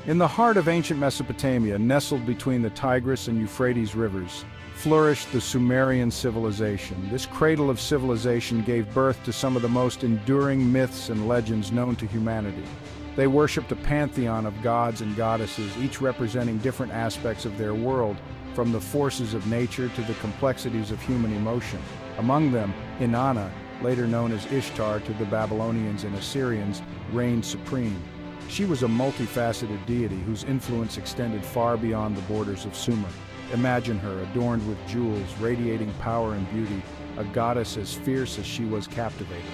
In the heart of ancient Mesopotamia, nestled between the Tigris and Euphrates rivers, flourished the Sumerian civilization. This cradle of civilization gave birth to some of the most enduring myths and legends known to humanity. They worshipped a pantheon of gods and goddesses, each representing different aspects of their world, from the forces of nature to the complexities of human emotion. Among them, Inanna, later known as Ishtar to the Babylonians and Assyrians, reigned supreme. She was a multifaceted deity whose influence extended far beyond the borders of Sumer. Imagine her, adorned with jewels, radiating power and beauty, a goddess as fierce as she was captivating.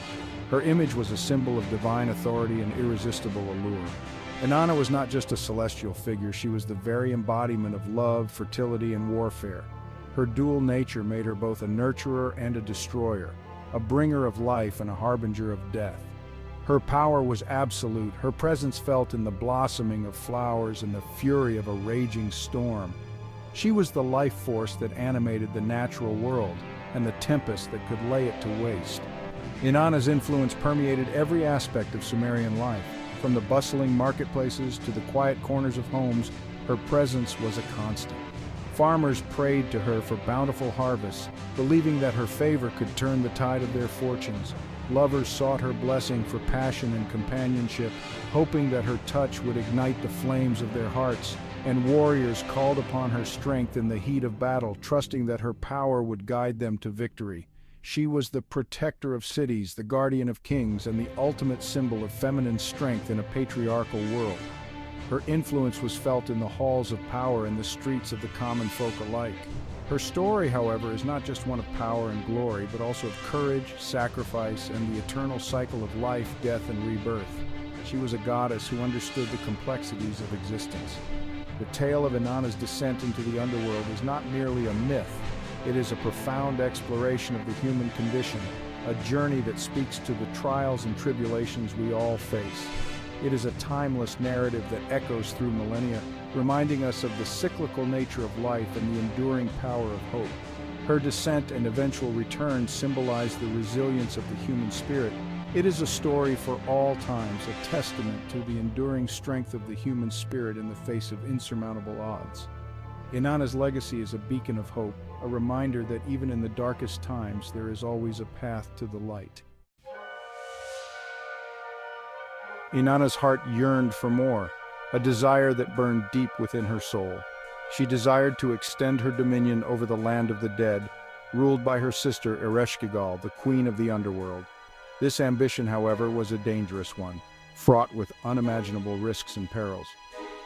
Her image was a symbol of divine authority and irresistible allure. Inanna was not just a celestial figure, she was the very embodiment of love, fertility, and warfare. Her dual nature made her both a nurturer and a destroyer, a bringer of life and a harbinger of death. Her power was absolute, her presence felt in the blossoming of flowers and the fury of a raging storm. She was the life force that animated the natural world and the tempest that could lay it to waste. Inanna's influence permeated every aspect of Sumerian life. From the bustling marketplaces to the quiet corners of homes, her presence was a constant. Farmers prayed to her for bountiful harvests, believing that her favor could turn the tide of their fortunes. Lovers sought her blessing for passion and companionship, hoping that her touch would ignite the flames of their hearts. And warriors called upon her strength in the heat of battle, trusting that her power would guide them to victory. She was the protector of cities, the guardian of kings, and the ultimate symbol of feminine strength in a patriarchal world. Her influence was felt in the halls of power and the streets of the common folk alike. Her story, however, is not just one of power and glory, but also of courage, sacrifice, and the eternal cycle of life, death, and rebirth. She was a goddess who understood the complexities of existence. The tale of Inanna's descent into the underworld is not merely a myth. It is a profound exploration of the human condition, a journey that speaks to the trials and tribulations we all face. It is a timeless narrative that echoes through millennia, reminding us of the cyclical nature of life and the enduring power of hope. Her descent and eventual return symbolize the resilience of the human spirit. It is a story for all times, a testament to the enduring strength of the human spirit in the face of insurmountable odds. Inanna's legacy is a beacon of hope, a reminder that even in the darkest times there is always a path to the light. Inanna's heart yearned for more, a desire that burned deep within her soul. She desired to extend her dominion over the land of the dead, ruled by her sister Ereshkigal, the queen of the underworld. This ambition, however, was a dangerous one, fraught with unimaginable risks and perils.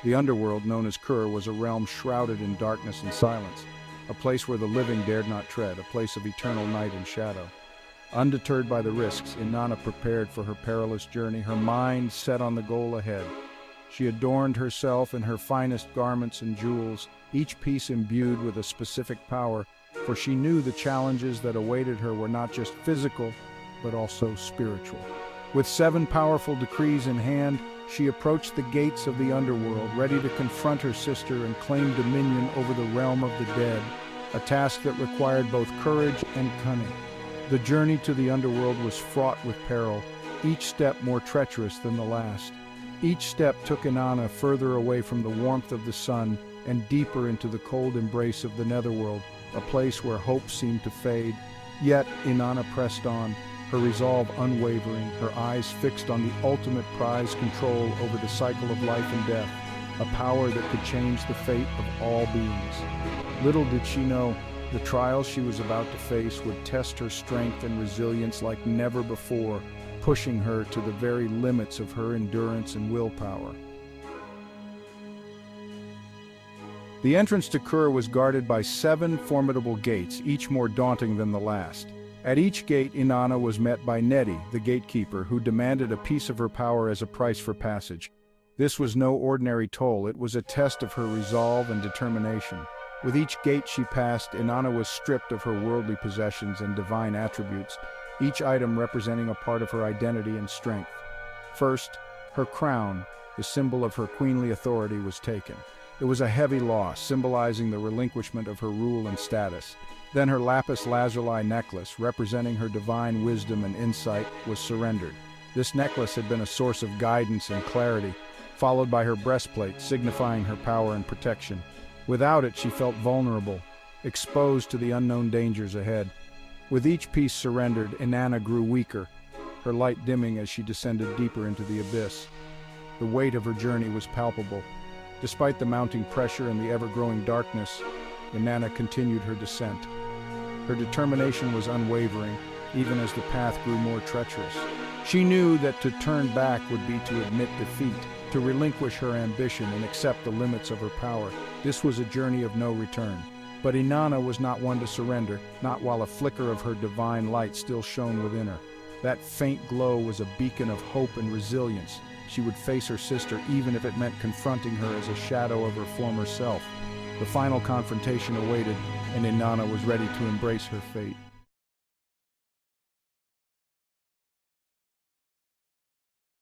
The underworld, known as Kur, was a realm shrouded in darkness and silence, a place where the living dared not tread, a place of eternal night and shadow. Undeterred by the risks, Inanna prepared for her perilous journey, her mind set on the goal ahead. She adorned herself in her finest garments and jewels, each piece imbued with a specific power, for she knew the challenges that awaited her were not just physical, but also spiritual. With 7 powerful decrees in hand, she approached the gates of the underworld, ready to confront her sister and claim dominion over the realm of the dead, a task that required both courage and cunning. The journey to the underworld was fraught with peril, each step more treacherous than the last. Each step took Inanna further away from the warmth of the sun and deeper into the cold embrace of the netherworld, a place where hope seemed to fade. Yet Inanna pressed on, her resolve unwavering, her eyes fixed on the ultimate prize, control over the cycle of life and death, a power that could change the fate of all beings. Little did she know, the trials she was about to face would test her strength and resilience like never before, pushing her to the very limits of her endurance and willpower. The entrance to Kur was guarded by 7 formidable gates, each more daunting than the last. At each gate, Inanna was met by Nedi, the gatekeeper, who demanded a piece of her power as a price for passage. This was no ordinary toll, it was a test of her resolve and determination. With each gate she passed, Inanna was stripped of her worldly possessions and divine attributes, each item representing a part of her identity and strength. First, her crown, the symbol of her queenly authority, was taken. It was a heavy loss, symbolizing the relinquishment of her rule and status. Then her lapis lazuli necklace, representing her divine wisdom and insight, was surrendered. This necklace had been a source of guidance and clarity, followed by her breastplate, signifying her power and protection. Without it, she felt vulnerable, exposed to the unknown dangers ahead. With each piece surrendered, Inanna grew weaker, her light dimming as she descended deeper into the abyss. The weight of her journey was palpable. Despite the mounting pressure and the ever-growing darkness, Inanna continued her descent. Her determination was unwavering, even as the path grew more treacherous. She knew that to turn back would be to admit defeat, to relinquish her ambition and accept the limits of her power. This was a journey of no return. But Inanna was not one to surrender, not while a flicker of her divine light still shone within her. That faint glow was a beacon of hope and resilience. She would face her sister even if it meant confronting her as a shadow of her former self. The final confrontation awaited, and Inanna was ready to embrace her fate.